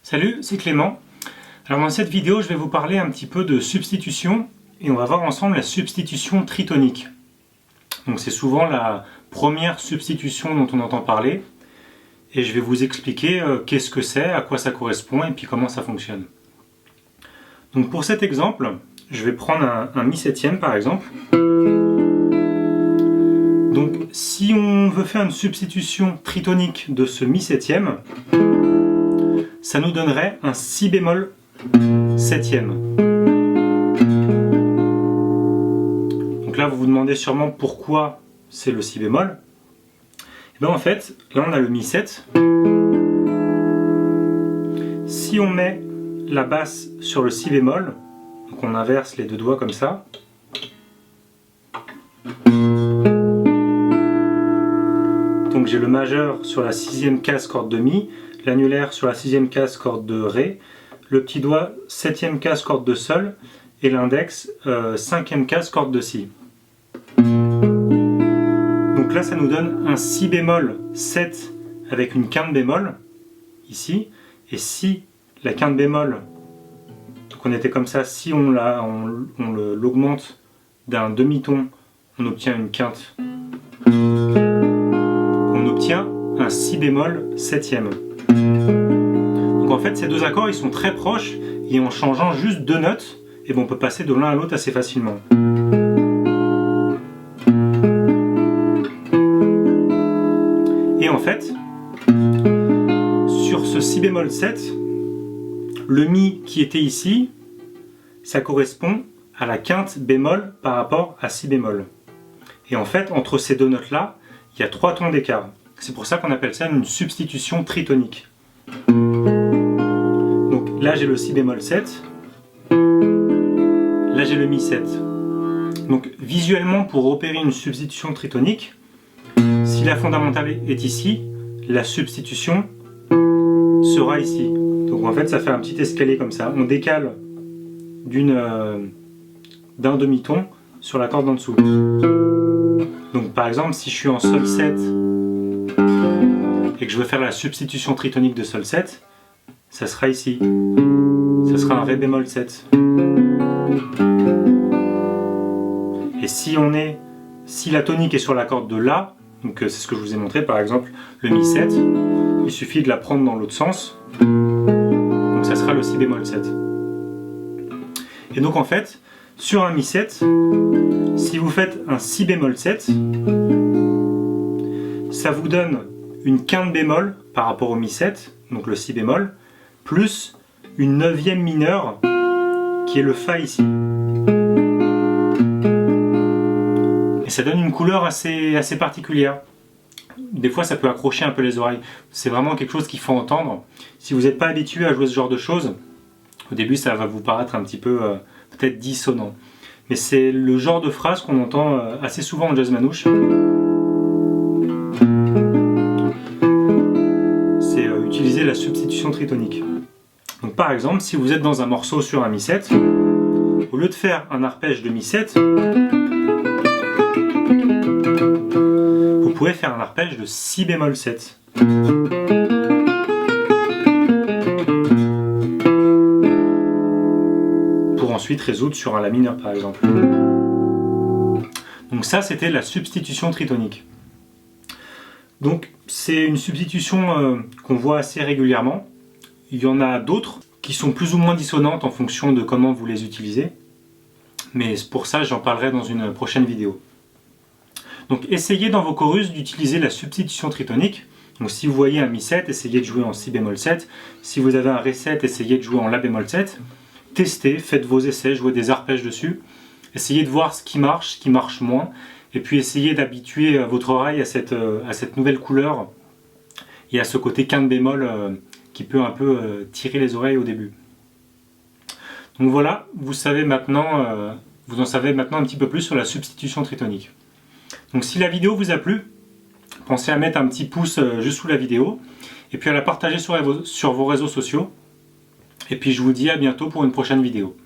Salut, c'est Clément. Alors dans cette vidéo, je vais vous parler un petit peu de substitution et on va voir ensemble la substitution tritonique. Donc c'est souvent la première substitution dont on entend parler et je vais vous expliquer qu'est-ce que c'est, à quoi ça correspond et puis comment ça fonctionne. Donc pour cet exemple, je vais prendre un mi septième par exemple. Donc si on veut faire une substitution tritonique de ce mi septième, ça nous donnerait un si bémol septième. Donc là vous vous demandez sûrement pourquoi c'est le si bémol. Et bien en fait, là on a le mi 7. Si on met la basse sur le si bémol, donc on inverse les deux doigts comme ça, donc j'ai le majeur sur la sixième case corde de mi, l'annulaire sur la sixième case corde de ré, le petit doigt septième case corde de sol et l'index cinquième case corde de si. Donc là ça nous donne un si bémol 7 avec une quinte bémol ici, et si la quinte bémol, donc on était comme ça, si on l'augmente d'un demi-ton, on obtient une quinte, on obtient un si bémol septième. Donc en fait ces deux accords ils sont très proches et en changeant juste deux notes, et bon, on peut passer de l'un à l'autre assez facilement. Et en fait, sur ce si bémol 7, le mi qui était ici, ça correspond à la quinte bémol par rapport à si bémol. Et en fait, entre ces deux notes-là, il y a 3 tons d'écart. C'est pour ça qu'on appelle ça une substitution tritonique. Donc là j'ai le si bémol 7, là j'ai le mi 7. Donc visuellement, pour opérer une substitution tritonique, si la fondamentale est ici, la substitution sera ici. Donc en fait ça fait un petit escalier comme ça. On décale d'un demi-ton sur la corde en dessous. Donc par exemple si je suis en sol 7 et que je veux faire la substitution tritonique de sol 7, ça sera ici. Ça sera un ré bémol 7. Et si la tonique est sur la corde de la, donc c'est ce que je vous ai montré par exemple, le mi 7, il suffit de la prendre dans l'autre sens, donc ça sera le si bémol 7. Et donc en fait, sur un mi 7, si vous faites un si bémol 7, ça vous donne une quinte bémol par rapport au mi 7, donc le si bémol, plus une neuvième mineure qui est le fa ici. Et ça donne une couleur assez particulière. Des fois ça peut accrocher un peu les oreilles. C'est vraiment quelque chose qu'il faut entendre. Si vous n'êtes pas habitué à jouer ce genre de choses, au début ça va vous paraître un petit peu peut-être dissonant. Mais c'est le genre de phrase qu'on entend assez souvent en jazz manouche. C'est utiliser la substitution tritonique. Donc par exemple, si vous êtes dans un morceau sur un mi 7, au lieu de faire un arpège de mi 7, vous pouvez faire un arpège de si bémol 7. Pour ensuite résoudre sur un la mineur par exemple. Donc ça c'était la substitution tritonique. Donc c'est une substitution qu'on voit assez régulièrement. Il y en a d'autres qui sont plus ou moins dissonantes en fonction de comment vous les utilisez. Mais pour ça j'en parlerai dans une prochaine vidéo. Donc essayez dans vos chorus d'utiliser la substitution tritonique. Donc si vous voyez un mi 7, essayez de jouer en si bémol 7. Si vous avez un ré 7, essayez de jouer en la bémol 7. Testez, faites vos essais, jouez des arpèges dessus. Essayez de voir ce qui marche moins. Et puis essayez d'habituer votre oreille à cette nouvelle couleur et à ce côté quinte bémol qui peut un peu tirer les oreilles au début. Donc voilà, vous en savez maintenant un petit peu plus sur la substitution tritonique. Donc si la vidéo vous a plu, pensez à mettre un petit pouce juste sous la vidéo et puis à la partager sur vos réseaux sociaux. Et puis je vous dis à bientôt pour une prochaine vidéo.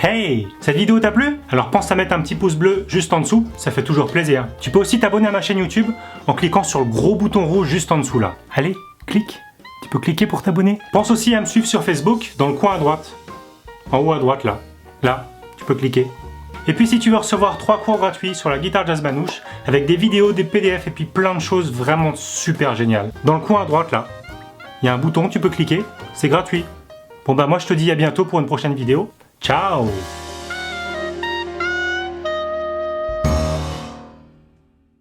Hey! Cette vidéo t'a plu? Alors pense à mettre un petit pouce bleu juste en dessous, ça fait toujours plaisir. Tu peux aussi t'abonner à ma chaîne YouTube en cliquant sur le gros bouton rouge juste en dessous là. Allez, clique! Tu peux cliquer pour t'abonner. Pense aussi à me suivre sur Facebook, dans le coin à droite. En haut à droite, là. Là, tu peux cliquer. Et puis si tu veux recevoir 3 cours gratuits sur la guitare jazz manouche, avec des vidéos, des PDF et puis plein de choses vraiment super géniales. Dans le coin à droite, là, il y a un bouton, tu peux cliquer, c'est gratuit. Bon bah moi je te dis à bientôt pour une prochaine vidéo. Ciao!